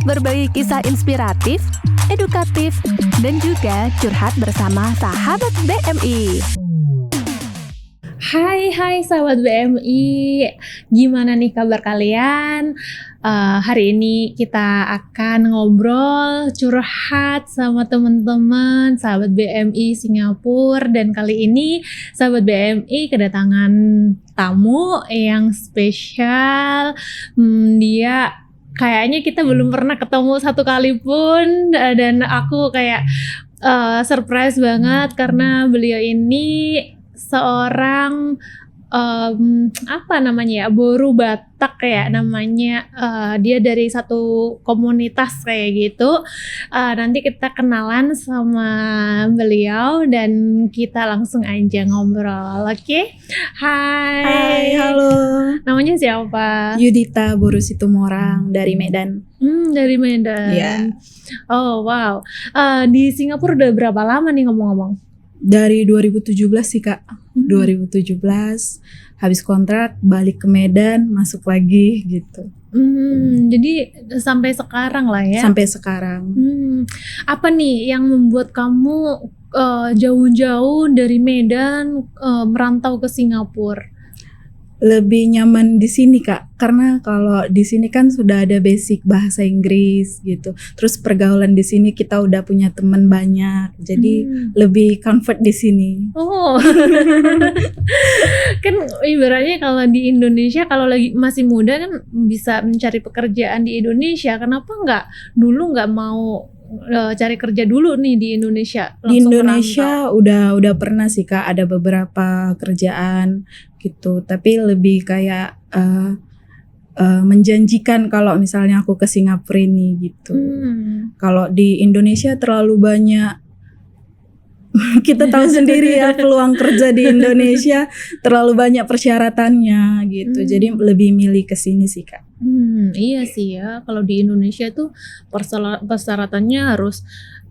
berbagi kisah inspiratif, edukatif, dan juga curhat bersama sahabat BMI. Hai sahabat BMI, gimana nih kabar kalian? Hari ini kita akan ngobrol, curhat sama teman-teman sahabat BMI Singapura, dan kali ini sahabat BMI kedatangan tamu yang spesial. Dia kayaknya kita belum pernah ketemu satu kali pun, dan aku kayak surprise banget karena beliau ini seorang apa namanya ya, Boru Batak ya namanya. Dia dari satu komunitas kayak gitu. Nanti kita kenalan sama beliau dan kita langsung aja ngobrol. Oke? Hai, halo. Namanya siapa? Yudita Boru Situmorang dari Medan. Dari Medan. Iya. Oh wow. Di Singapura udah berapa lama nih ngomong-ngomong? Dari 2017 sih Kak. 2017 habis kontrak balik ke Medan, masuk lagi gitu. Jadi sampai sekarang lah ya. Sampai sekarang. Apa nih yang membuat kamu jauh-jauh dari Medan merantau ke Singapura? Lebih nyaman di sini Kak, karena kalau di sini kan sudah ada basic bahasa Inggris gitu. Terus pergaulan di sini kita udah punya teman banyak, jadi lebih comfort di sini. Oh, kan ibaratnya kalau di Indonesia kalau lagi masih muda kan bisa mencari pekerjaan di Indonesia. Kenapa dulu nggak mau cari kerja dulu nih di Indonesia? Di Indonesia udah pernah sih Kak, ada beberapa kerjaan gitu, tapi lebih kayak menjanjikan kalau misalnya aku ke Singapura ini gitu. Kalau di Indonesia terlalu banyak kita tahu sendiri ya, peluang kerja di Indonesia terlalu banyak persyaratannya gitu. Jadi lebih milih ke sini sih Kak. Iya sih ya, kalau di Indonesia tuh persyaratannya harus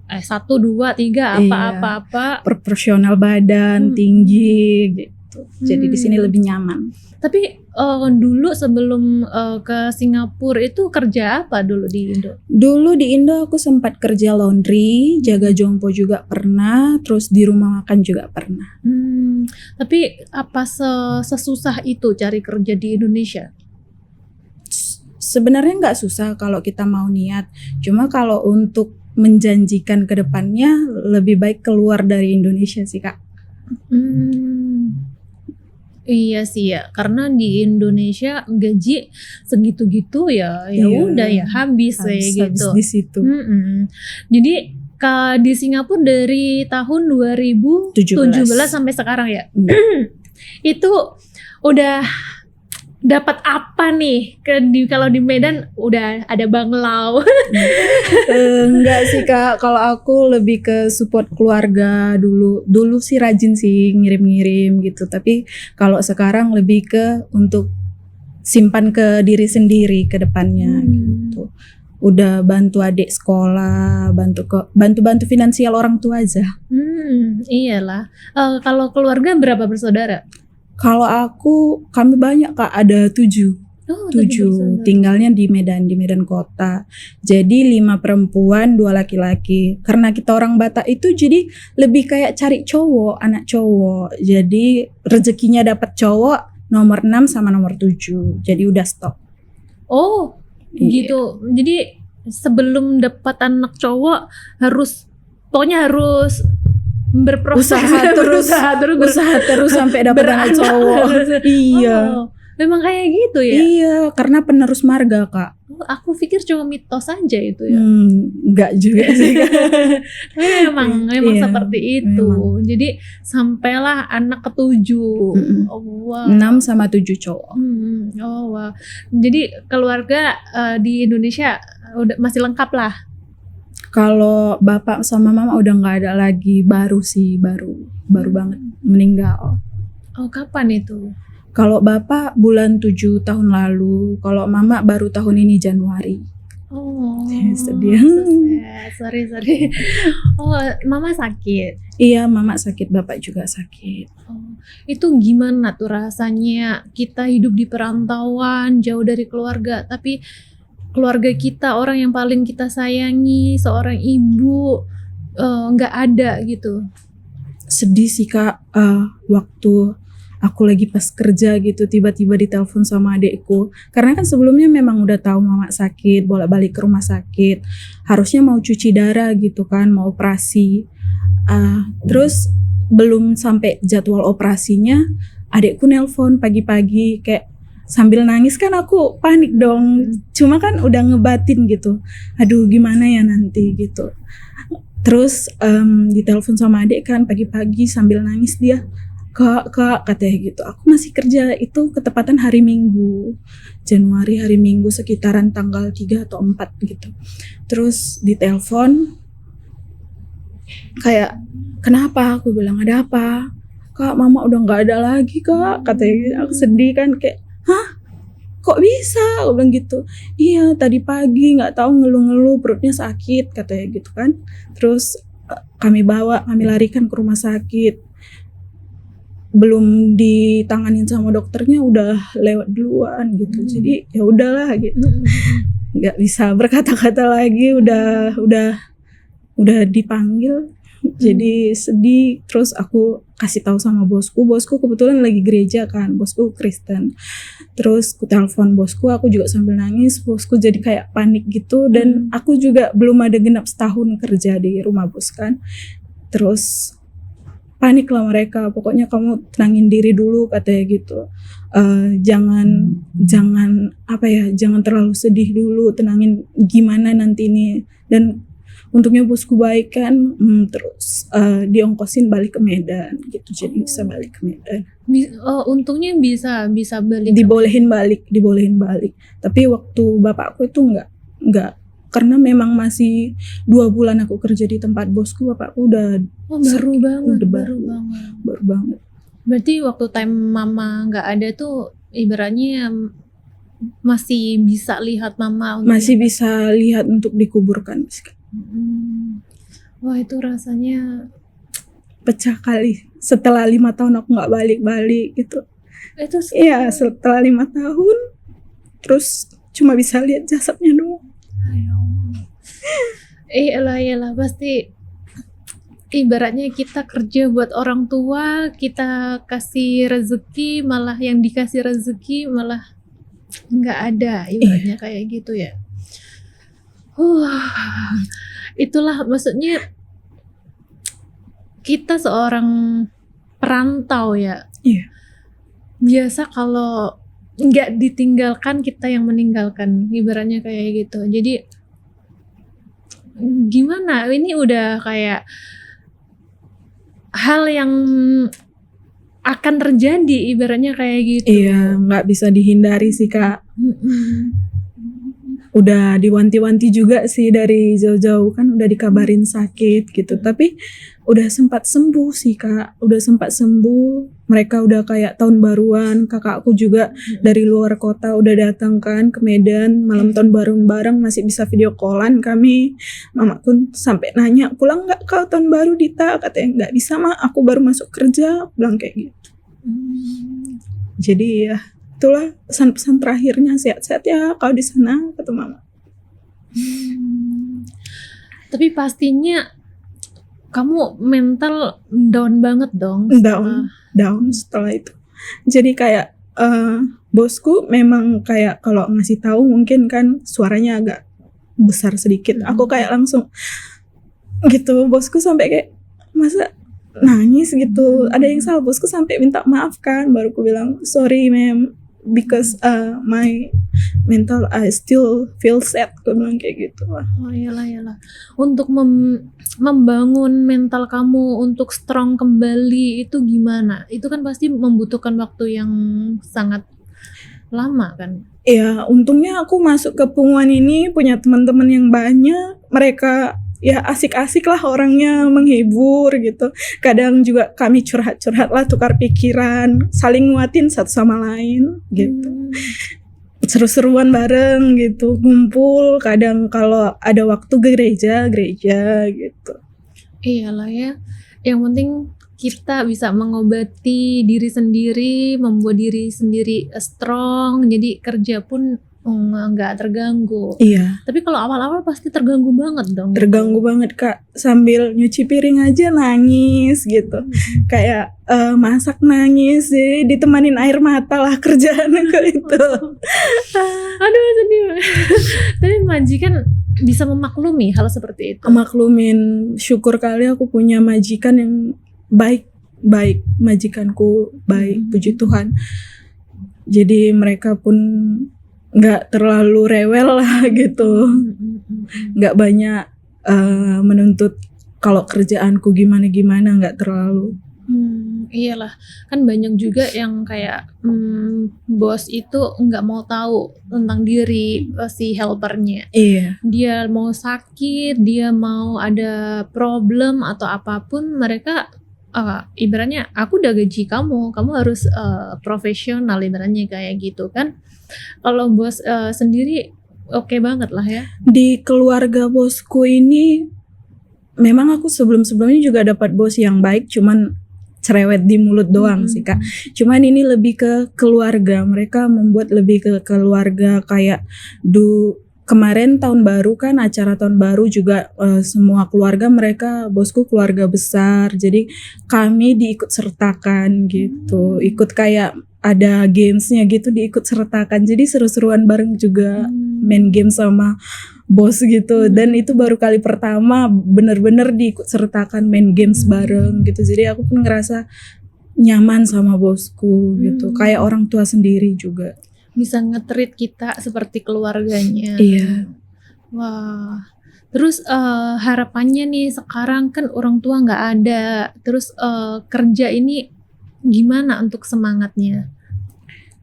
1, 2, 3 apa-apa. Proporsional badan, tinggi gitu. Jadi di sini lebih nyaman. Tapi dulu sebelum ke Singapura itu kerja apa dulu di Indo? Dulu di Indo aku sempat kerja laundry, jaga jompo juga pernah, terus di rumah makan juga pernah. Tapi apa sesusah itu cari kerja di Indonesia? Sebenarnya nggak susah kalau kita mau niat. Cuma kalau untuk menjanjikan ke depannya lebih baik keluar dari Indonesia sih Kak. Iya sih ya, karena di Indonesia gaji segitu-gitu ya udah ya habis kayak gitu. Habis di situ. Jadi di Singapura dari tahun 2017 sampai sekarang ya. Itu udah dapat apa nih? Kalau di Medan udah ada banglau. Enggak sih Kak, kalau aku lebih ke support keluarga dulu. Dulu sih rajin sih ngirim-ngirim gitu, tapi kalau sekarang lebih ke untuk simpan ke diri sendiri ke depannya gitu. Udah bantu adik sekolah, bantu finansial orang tua aja. Iyalah. Kalau keluarga berapa bersaudara? Kalau kami banyak Kak, ada 7. 7, tinggalnya di Medan kota. Jadi 5 perempuan, 2 laki-laki. Karena kita orang Batak itu jadi lebih kayak cari anak cowok. Jadi rezekinya dapat cowok nomor 6 sama nomor 7. Jadi udah stop. Oh, gitu. Jadi sebelum dapat anak cowok pokoknya harus usaha terus sampai dapat anak cowok. Iya. Memang kayak gitu ya? Iya, karena penerus marga Kak. Aku pikir cuma mitos aja itu ya. Enggak juga sih. memang seperti itu. Memang. Jadi sampailah anak ke-7. Wow. 6 sama 7 cowok. Oh wow. Jadi keluarga di Indonesia masih lengkap lah. Kalau bapak sama mama udah nggak ada lagi, baru banget meninggal. Oh, kapan itu? Kalau bapak bulan 7 tahun lalu, kalau mama baru tahun ini Januari. Oh, sedih. Sorry. Oh, mama sakit? Iya, mama sakit, bapak juga sakit. Oh, itu gimana tuh rasanya kita hidup di perantauan, jauh dari keluarga, tapi keluarga kita, orang yang paling kita sayangi, seorang ibu nggak ada gitu. Sedih sih Kak, waktu aku lagi pas kerja gitu tiba-tiba ditelepon sama adekku, karena kan sebelumnya memang udah tahu mama sakit, bolak-balik ke rumah sakit, harusnya mau cuci darah gitu kan, mau operasi. Terus belum sampai jadwal operasinya adekku nelpon pagi-pagi kayak sambil nangis, kan aku panik dong, cuma kan udah ngebatin gitu, aduh gimana ya nanti gitu. Terus ditelepon sama adek kan pagi-pagi sambil nangis dia, kak katanya gitu, aku masih kerja, itu ketepatan hari Minggu Januari, hari Minggu sekitaran tanggal 3 atau 4 gitu. Terus ditelepon kayak kenapa, aku bilang ada apa kak, mama udah nggak ada lagi kak katanya gitu. Aku sedih kan kayak hah kok bisa, aku bilang gitu. Iya tadi pagi nggak tahu ngeluh-ngeluh perutnya sakit katanya gitu kan. Terus kami larikan ke rumah sakit, belum ditanganin sama dokternya udah lewat duluan gitu. Jadi ya udahlah gitu, nggak bisa berkata-kata lagi, udah dipanggil. Jadi sedih. Terus aku kasih tahu sama bosku kebetulan lagi gereja kan, bosku Kristen. Terus aku telepon bosku, aku juga sambil nangis, bosku jadi kayak panik gitu. Dan aku juga belum ada genap setahun kerja di rumah bos kan. Terus panik lah mereka, pokoknya kamu tenangin diri dulu katanya gitu. Jangan apa ya, jangan terlalu sedih dulu, tenangin gimana nanti ini. Dan untungnya bosku baik kan, terus diongkosin balik ke Medan gitu, jadi bisa balik ke Medan. Untungnya bisa balik. Dibolehin balik. Tapi waktu bapakku itu nggak, karena memang masih 2 bulan aku kerja di tempat bosku, bapakku udah baru banget. Berarti waktu time mama nggak ada tuh ibaratnya masih bisa lihat mama, masih bisa lihat untuk dikuburkan. Wah itu rasanya pecah kali. Setelah 5 tahun aku nggak balik gitu. Itu iya, setelah 5 tahun terus cuma bisa lihat jasadnya doang. Iyalah pasti ibaratnya kita kerja buat orang tua, kita kasih rezeki, malah yang dikasih rezeki malah nggak ada, ibaratnya kayak gitu ya. Itulah maksudnya kita seorang perantau ya. Iya. Biasa kalau nggak ditinggalkan, kita yang meninggalkan, ibaratnya kayak gitu. Jadi gimana? Ini udah kayak hal yang akan terjadi, ibaratnya kayak gitu. Iya, nggak bisa dihindari sih Kak. Udah diwanti-wanti juga sih dari jauh-jauh kan, udah dikabarin sakit gitu, tapi udah sempat sembuh sih Kak, mereka udah kayak tahun baruan, kakakku juga dari luar kota udah datang kan ke Medan, malam tahun baru bareng, masih bisa video callan kami. Mamaku sampai nanya, pulang nggak kau tahun baru Dita, katanya nggak bisa mak, aku baru masuk kerja, aku bilang kayak gitu. Jadi ya itulah pesan-pesan terakhirnya, sehat-sehat ya kau di sana, kata mama. Tapi pastinya kamu mental down banget dong. Down setelah itu. Jadi kayak bosku memang kayak kalau ngasih tahu mungkin kan suaranya agak besar sedikit. Aku kayak langsung gitu, bosku sampai kayak masa nangis gitu. Ada yang salah, bosku sampai minta maaf kan, baru aku bilang sorry ma'am, because my mental I still feel sad, aku bilang kayak gitu. Oh iyalah. Untuk membangun mental kamu untuk strong kembali itu gimana? Itu kan pasti membutuhkan waktu yang sangat lama kan? Ya untungnya aku masuk ke Pungwan ini punya teman-teman yang banyak, mereka ya asik-asik lah orangnya, menghibur gitu. Kadang juga kami curhat-curhat lah, tukar pikiran, saling nguatin satu sama lain gitu. Seru-seruan bareng gitu, ngumpul, kadang kalau ada waktu gereja gitu. Iyalah ya, yang penting kita bisa mengobati diri sendiri, membuat diri sendiri strong, jadi kerja pun nggak terganggu. Iya, Tapi kalau awal-awal pasti terganggu banget dong. terganggu banget Kak. Sambil nyuci piring aja nangis gitu. Kayak masak nangis, jadi ditemanin air mata lah kerjaan aku itu. Aduh sedih. Tapi majikan bisa memaklumi hal seperti itu. Maklumin, syukur kali aku punya majikan yang baik, majikanku baik, puji Tuhan. Jadi mereka pun nggak terlalu rewel lah gitu, nggak banyak menuntut kalau kerjaanku gimana nggak terlalu. Iyalah, kan banyak juga yang kayak bos itu nggak mau tahu tentang diri si helpernya. Iya, Dia mau sakit, dia mau ada problem atau apapun, mereka ibaratnya aku udah gaji kamu harus profesional, ibaratnya kayak gitu kan. Kalau bos sendiri oke banget lah ya. di keluarga bosku ini memang aku sebelumnya juga dapat bos yang baik, cuman cerewet di mulut doang sih Kak. Cuman ini lebih ke keluarga, mereka membuat lebih ke keluarga. Kayak kemarin tahun baru kan, acara tahun baru juga semua keluarga, mereka bosku keluarga besar, jadi kami diikut sertakan gitu, ikut kayak ada gamesnya gitu, diikut sertakan, jadi seru-seruan bareng juga, main game sama bos gitu. Dan itu baru kali pertama bener-bener diikut sertakan main games bareng gitu, jadi aku pun ngerasa nyaman sama bosku gitu, kayak orang tua sendiri juga. Bisa nge-treat kita seperti keluarganya. Iya. Wah. Terus harapannya nih, sekarang kan orang tua nggak ada, terus kerja ini gimana untuk semangatnya?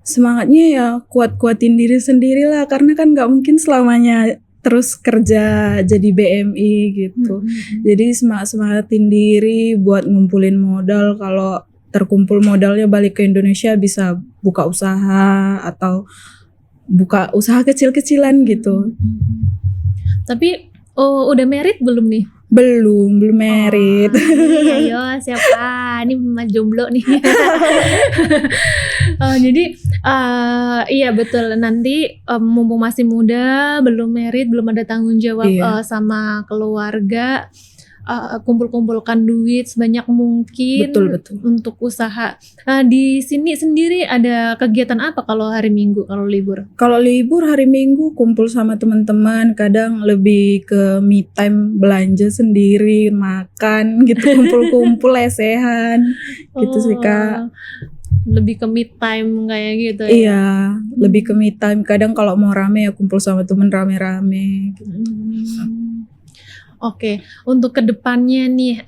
Semangatnya ya kuat-kuatin diri sendiri lah, karena kan nggak mungkin selamanya terus kerja jadi BMI gitu. Jadi semangatin diri buat ngumpulin modal, kalau terkumpul modalnya balik ke Indonesia bisa buka usaha atau buka usaha kecil-kecilan gitu. Tapi udah married belum nih? Belum married. Nih, ayo siapa? Ini Mas jomblo nih. Jadi iya betul, nanti mumpung masih muda, belum married, belum ada tanggung jawab sama keluarga, kumpul-kumpulkan duit sebanyak mungkin. Betul. Untuk usaha. Di sini sendiri ada kegiatan apa kalau hari Minggu, kalau libur? Kalau libur hari Minggu kumpul sama teman-teman, kadang lebih ke me time, belanja sendiri, makan gitu, kumpul-kumpul lesehan gitu sih Kak. Lebih ke me time kayak gitu ya? Iya, lebih ke me time. Kadang kalau mau rame ya kumpul sama temen rame-rame gitu. Oke, untuk kedepannya nih,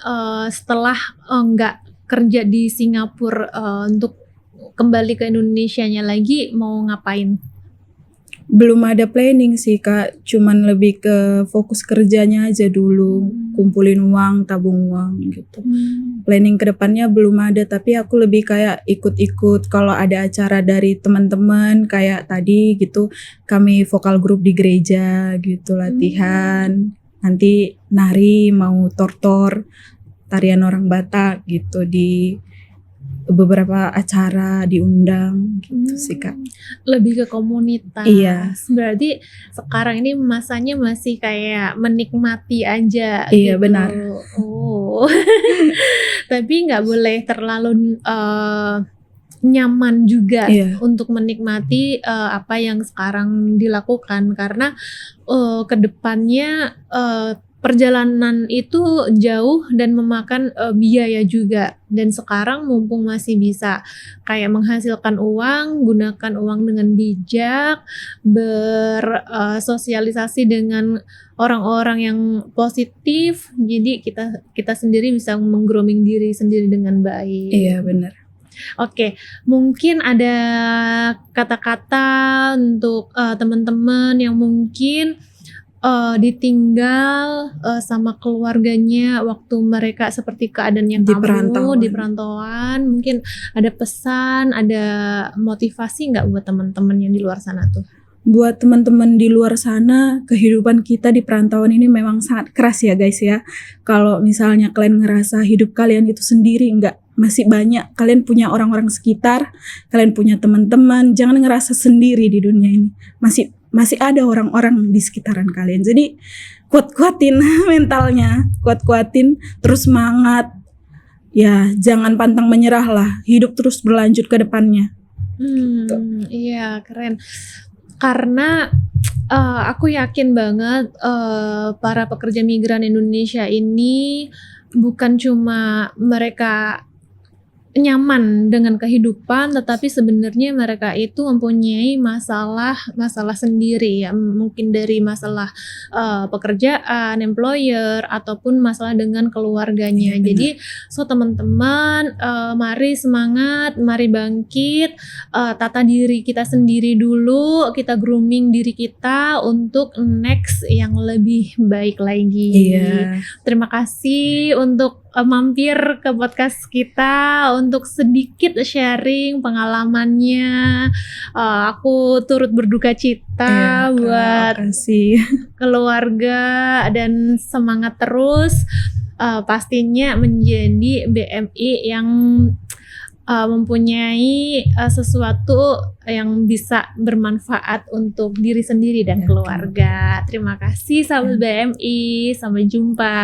setelah nggak kerja di Singapura, untuk kembali ke Indonesianya lagi, mau ngapain? Belum ada planning sih Kak, cuman lebih ke fokus kerjanya aja dulu, kumpulin uang, tabung uang gitu. Planning kedepannya belum ada, tapi aku lebih kayak ikut-ikut kalau ada acara dari teman-teman kayak tadi gitu, kami vokal grup di gereja gitu, latihan. Nanti nari, mau tortor, tarian orang Batak gitu, di beberapa acara diundang gitu sih Kak. Lebih ke komunitas. Iya. Berarti sekarang ini masanya masih kayak menikmati aja. Iya, gitu. benar. Oh. Tapi nggak boleh terlalu nyaman juga untuk menikmati apa yang sekarang dilakukan, karena kedepannya perjalanan itu jauh dan memakan biaya juga. Dan sekarang mumpung masih bisa kayak menghasilkan uang, gunakan uang dengan bijak, bersosialisasi dengan orang-orang yang positif, jadi kita sendiri bisa meng-grooming diri sendiri dengan baik. Iya, benar. Oke, mungkin ada kata-kata untuk teman-teman yang mungkin ditinggal sama keluarganya waktu mereka seperti keadaannya Di di perantauan. Mungkin ada pesan, ada motivasi nggak buat teman-teman yang di luar sana tuh? Buat teman-teman di luar sana, kehidupan kita di perantauan ini memang sangat keras ya guys ya. Kalau misalnya kalian ngerasa hidup kalian itu sendiri, enggak, masih banyak. Kalian punya orang-orang sekitar, kalian punya teman-teman, jangan ngerasa sendiri di dunia ini. Masih masih ada orang-orang di sekitaran kalian. Jadi kuat-kuatin mentalnya, kuat-kuatin, terus semangat. Ya, jangan pantang menyerah lah. Hidup terus berlanjut ke depannya. Iya, keren. Karena aku yakin banget para pekerja migran Indonesia ini bukan cuma mereka nyaman dengan kehidupan, tetapi sebenarnya mereka itu mempunyai masalah sendiri ya, mungkin dari masalah pekerjaan, employer, ataupun masalah dengan keluarganya. Jadi teman-teman, mari semangat, mari bangkit, tata diri kita sendiri dulu, kita grooming diri kita untuk next yang lebih baik lagi. Terima kasih untuk mampir ke podcast kita untuk sedikit sharing pengalamannya. Aku turut berduka cita buat keluarga dan semangat terus. Pastinya menjadi BMI yang mempunyai sesuatu yang bisa bermanfaat untuk diri sendiri dan keluarga. Terima kasih sahabat BMI, sampai jumpa.